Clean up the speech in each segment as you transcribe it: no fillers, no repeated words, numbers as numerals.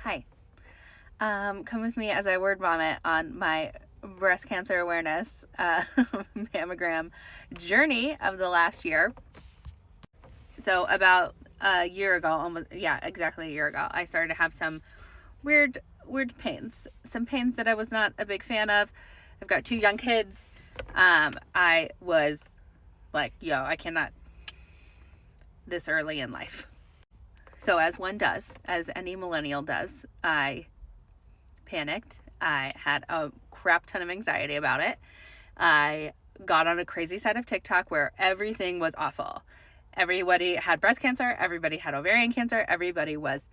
Hi. Come with me as I word vomit on my breast cancer awareness mammogram journey of the last year. So about a year ago, exactly a year ago, I started to have some weird pains. Some pains that I was not a big fan of. I've got 2 young kids. I was like, I cannot this early in life. So as one does, as any millennial does, I panicked. I had a crap ton of anxiety about it. I got on a crazy side of TikTok where everything was awful. Everybody had breast cancer. Everybody had ovarian cancer. Everybody was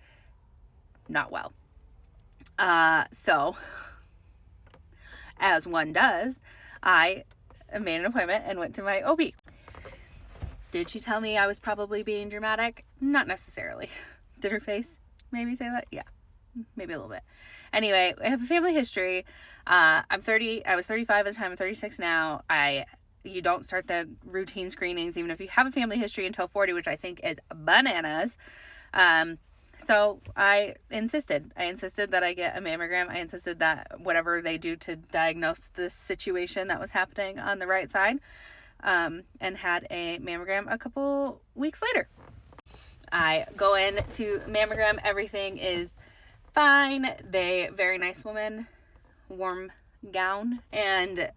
not well. So as one does, I made an appointment and went to my OB. Did she tell me I was probably being dramatic? Not necessarily. Did her face maybe say that? Yeah, maybe a little bit. Anyway, I have a family history. I'm 30. I was 35 at the time. I'm 36 now. You don't start the routine screenings even if you have a family history until 40, which I think is bananas. So I insisted that I get a mammogram. I insisted that whatever they do to diagnose the situation that was happening on the right side, and had a mammogram a couple weeks later. I go in to mammogram. Everything is fine. Very nice woman, warm gown. And,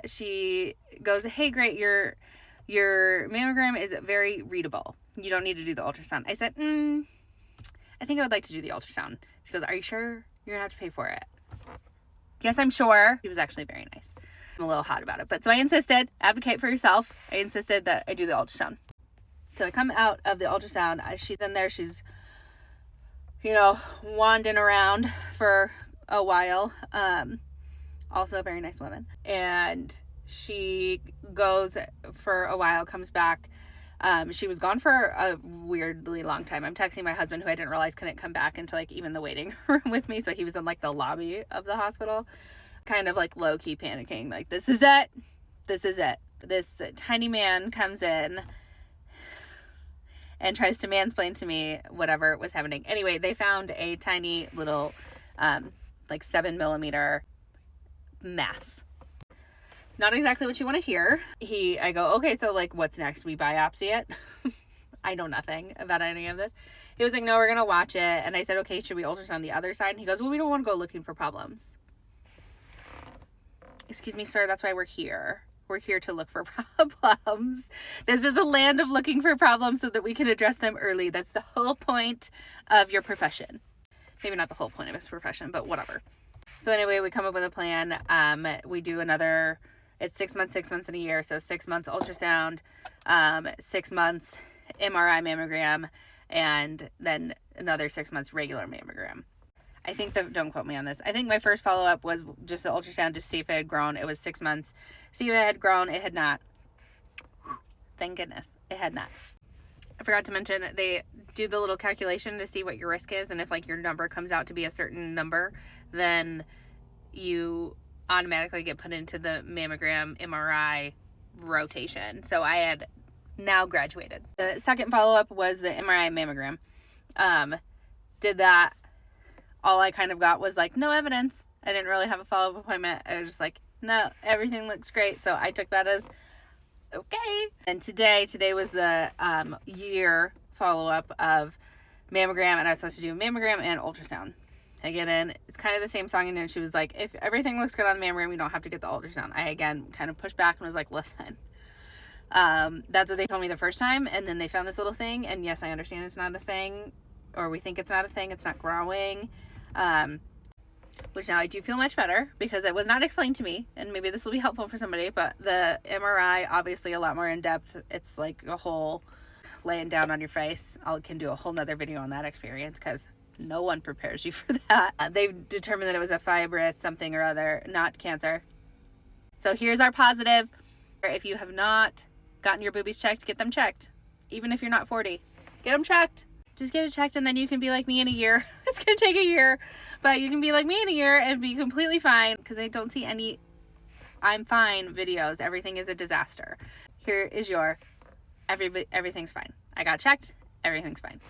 she goes, "Hey, great. Your mammogram is very readable. You don't need to do the ultrasound." I said, I think I would like to do the ultrasound. She goes, "Are you sure? You're gonna have to pay for it." Yes, I'm sure. She was actually very nice. I'm a little hot about it. But so I insisted, advocate for yourself. I insisted that I do the ultrasound. So I come out of the ultrasound. She's in there. She's, wanding around for a while. Also a very nice woman. And she goes for a while, comes back. She was gone for a weirdly long time. I'm texting my husband, who I didn't realize couldn't come back into even the waiting room with me. So he was in the lobby of the hospital, kind of low key panicking. This is it. This is it. This tiny man comes in and tries to mansplain to me whatever was happening. Anyway, they found a tiny little, 7mm mass. Not exactly what you want to hear. I go, "Okay, so what's next? We biopsy it?" I know nothing about any of this. He was like, "No, we're going to watch it." And I said, "Okay, should we ultrasound the other side?" And he goes, "Well, we don't want to go looking for problems." Excuse me, sir, that's why we're here. We're here to look for problems. This is the land of looking for problems so that we can address them early. That's the whole point of your profession. Maybe not the whole point of his profession, but whatever. So anyway, we come up with a plan. We do another, it's 6 months, 6 months, and a year. So 6 months ultrasound, 6 months MRI mammogram, and then another 6 months regular mammogram. I think don't quote me on this. I think my first follow-up was just the ultrasound to see if it had grown. It was 6 months. See if it had grown. It had not. Thank goodness. It had not. I forgot to mention, they do the little calculation to see what your risk is. And if your number comes out to be a certain number, then you automatically get put into the mammogram MRI rotation. So I had now graduated. The second follow-up was the MRI mammogram. Did that. All I kind of got was no evidence. I didn't really have a follow-up appointment. I was just no, everything looks great. So I took that as okay. And today was the year follow-up of mammogram, and I was supposed to do mammogram and ultrasound. I get in. It's kind of the same song, and then she was like, "If everything looks good on the mammogram, you don't have to get the ultrasound." I again kind of pushed back and was like, "Listen, that's what they told me the first time, and then they found this little thing, and yes, I understand it's not a thing, or we think it's not a thing. It's not growing." Which now I do feel much better because it was not explained to me, and maybe this will be helpful for somebody, but the MRI, obviously a lot more in depth. It's like a whole laying down on your face. I can do a whole nother video on that experience because no one prepares you for that. They've determined that it was a fibrous something or other, not cancer. So here's our positive. If you have not gotten your boobies checked, get them checked. Even if you're not 40, get them checked. Just get it checked, and then you can be like me in a year. It's going to take a year, but you can be like me in a year and be completely fine, because I don't see any "I'm fine" videos. Everything is a disaster. Here is your everything's fine. I got checked. Everything's fine.